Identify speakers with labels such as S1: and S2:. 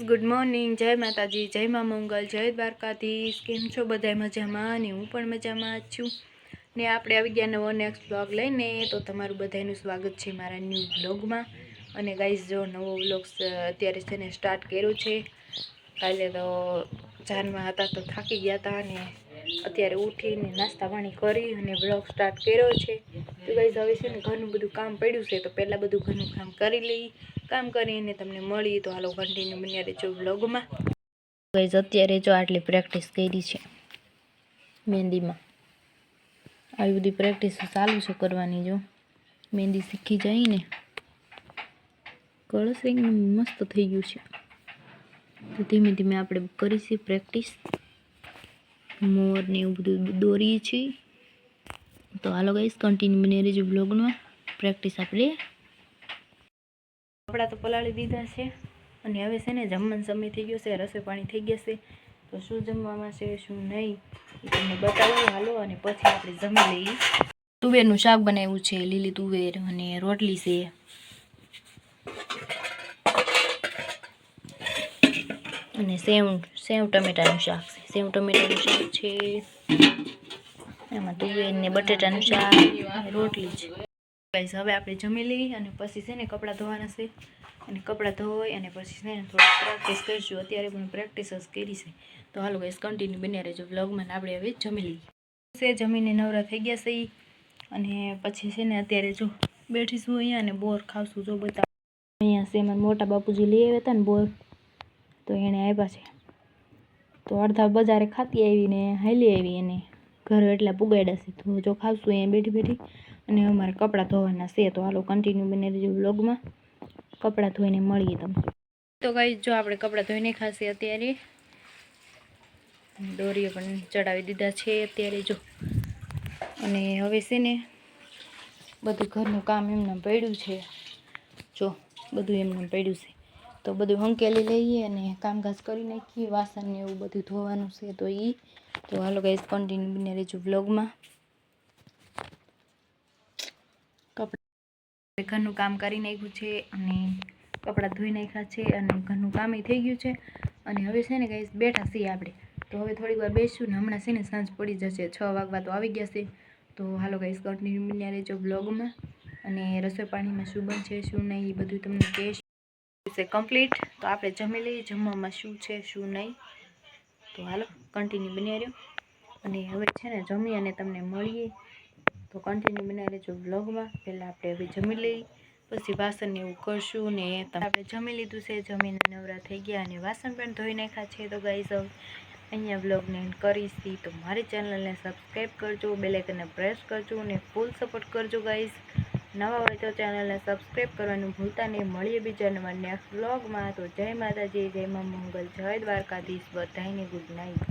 S1: Good morning, જય માતાજી, જય મા મંગલ, જય દ્વારકાધીશ। કેમ છો બધાય મજામાં? ને હું પણ મજામાં છું ને આપણે આવી ગયા નવો નેક્સ્ટ વ્લોગ લઈને। તો તમારું બધાનું સ્વાગત છે મારા ન્યૂ વ્લોગમાં। અને ગાઈઝ જો નવો વ્લોગ અત્યારે છે ને સ્ટાર્ટ કર્યો છે। કાલે તો જાનમાં હતા તો થાકી ગયા હતા અને અત્યારે ઉઠીને નાસ્તા પાણી કરી અને વ્લોગ સ્ટાર્ટ કર્યો છે। તો ગાઈઝ હવે છે ને ઘરનું બધું કામ પડ્યું છે, તો પહેલાં બધું ઘરનું કામ કરી લઈ। કામ કરીને તમને મળી તો હાલો કન્ટિન્યુ બન્યા રહેજો વ્લોગમાં। ગાઈઝ અત્યારે જો આટલી પ્રેક્ટિસ કરી છે મહેંદીમાં, આવી બધી પ્રેક્ટિસ ચાલુ છે કરવાની। જો મહેંદી શીખી જાય ને કળશ એકદમ મસ્ત થઈ ગયું છે, તો ધીમે ધીમે આપણે કરીશું પ્રેક્ટિસ। મોર ને એવું બધું દોરીએ છીએ, તો હાલો ગાઈઝ કન્ટિન્યુ બની રહેજો વ્લોગમાં। પ્રેક્ટિસ આપણે કપડાં તો પલાળી દીધા છે અને હવે છે ને જમવાનો સમય થઈ ગયો છે, રસોઈ પાણી થઈ ગયા છે। તો શું જમવામાં છે શું નહીં એ તમને બતાવું હાલો, અને પછી આપણે જમી લઈએ। તુવેરનું શાક બનાવ્યું છે, લીલી તુવેર અને રોટલી છે અને સેવ ટમેટાનું શાક છે। સેવ ટમેટાનું શાક છે, એમાં તુવેર ને બટેટાનું શાક, રોટલી છે। ગાઈસ હવે આપણે જમી લઈએ અને પછી છે ને કપડાં ધોવાના છે, અને કપડાં ધોઈ અને પછી છે ને થોડી પ્રેક્ટિસ કરીશું। અત્યારે પણ પ્રેક્ટિસ જ કરી છે, તો હાલો ગાઈસ કન્ટિન્યુ બન્યા રહેજો વ્લોગમાં। આપણે હવે જમી લઈએ। જમીને નવરા થઈ ગયા છે અને પછી છે ને અત્યારે જો બેઠીશું અહીંયા અને બોર ખાવશું। જો બતાવ અહીંયા છે મારા મોટા બાપુજી લઈ આવ્યા હતા ને બોર, તો એણે આપ્યા છે, તો અડધા બજારે ખાતી આવીને હાલી આવી અને ઘરે એટલા પુગાડ્યા છે, તો જો ખાવશું અહીંયા બેઠી બેઠી। અને અમારે કપડાં ધોવાના છે, તો હાલો કન્ટિન્યુ બની રહેજો વ્લોગમાં। કપડાં ધોઈને મળીએ તમને। તો ગાઈસ જો આપણે કપડાં ધોઈને ખાશે અત્યારે, દોરીઓ પણ ચડાવી દીધા છે અત્યારે જો। અને હવે છે ને બધું ઘરનું કામ એમને પડ્યું છે, જો બધું એમને પડ્યું છે, તો બધું હંકેલી લઈએ અને કામકાજ કરી નાખીએ। વાસણ ને એવું બધું ધોવાનું છે, તો હાલો ગાઈસ કન્ટિન્યુ બની રહેજો વ્લોગમાં। ઘરનું કામ કરી નાખ્યું છે અને કપડાં ધોઈ નાખ્યા છે અને ઘરનું કામ થઈ ગયું છે। અને હવે છે ને ગાઈસ બેઠા છીએ આપણે, તો હવે થોડીક વાર બેસીશું ને હમણાં છે ને સાંજ પડી જશે, 6 વાગવા તો આવી ગયા છે। તો હાલો ગાઈસ કન્ટિન્યુ બન્યા રહેજો વ્લોગમાં। અને રસોઈ પાણીમાં શું બનશે શું નહીં એ બધું તમને કહીશ છે કમ્પ્લીટ। તો આપણે જમી લઈએ, જમવામાં શું છે શું નહીં, તો હાલો કન્ટિન્યુ બન્યા રહ્યો। અને હવે છે ને જમી અને તમને મળીએ, તો કન્ટિન્યુ બન્યા રહેજો વ્લોગમાં। પહેલાં આપણે હવે જમી લઈએ, પછી વાસણ ને એવું કરશું ને આપણે જમી લીધું છે, જમીને નવરા થઈ ગયા અને વાસણ પણ ધોઈ નાખ્યા છે। તો ગાઈસ હવે અહીંયા વ્લોગને એન્ડ કરીશી, તો મારી ચેનલને સબસ્ક્રાઈબ કરજો, બેલ આઇકનને પ્રેસ કરજો અને ફૂલ સપોર્ટ કરજો ગાઈસ। નવા હોય તો ચેનલને સબસ્ક્રાઈબ કરવાનું ભૂલતા નહીં। મળીએ બીજા નવા નેક્સ્ટ વ્લોગમાં। તો જય માતાજી, જય મા મંગલ, જય દ્વારકાધીશ, બધાને ગુડ નાઇટ।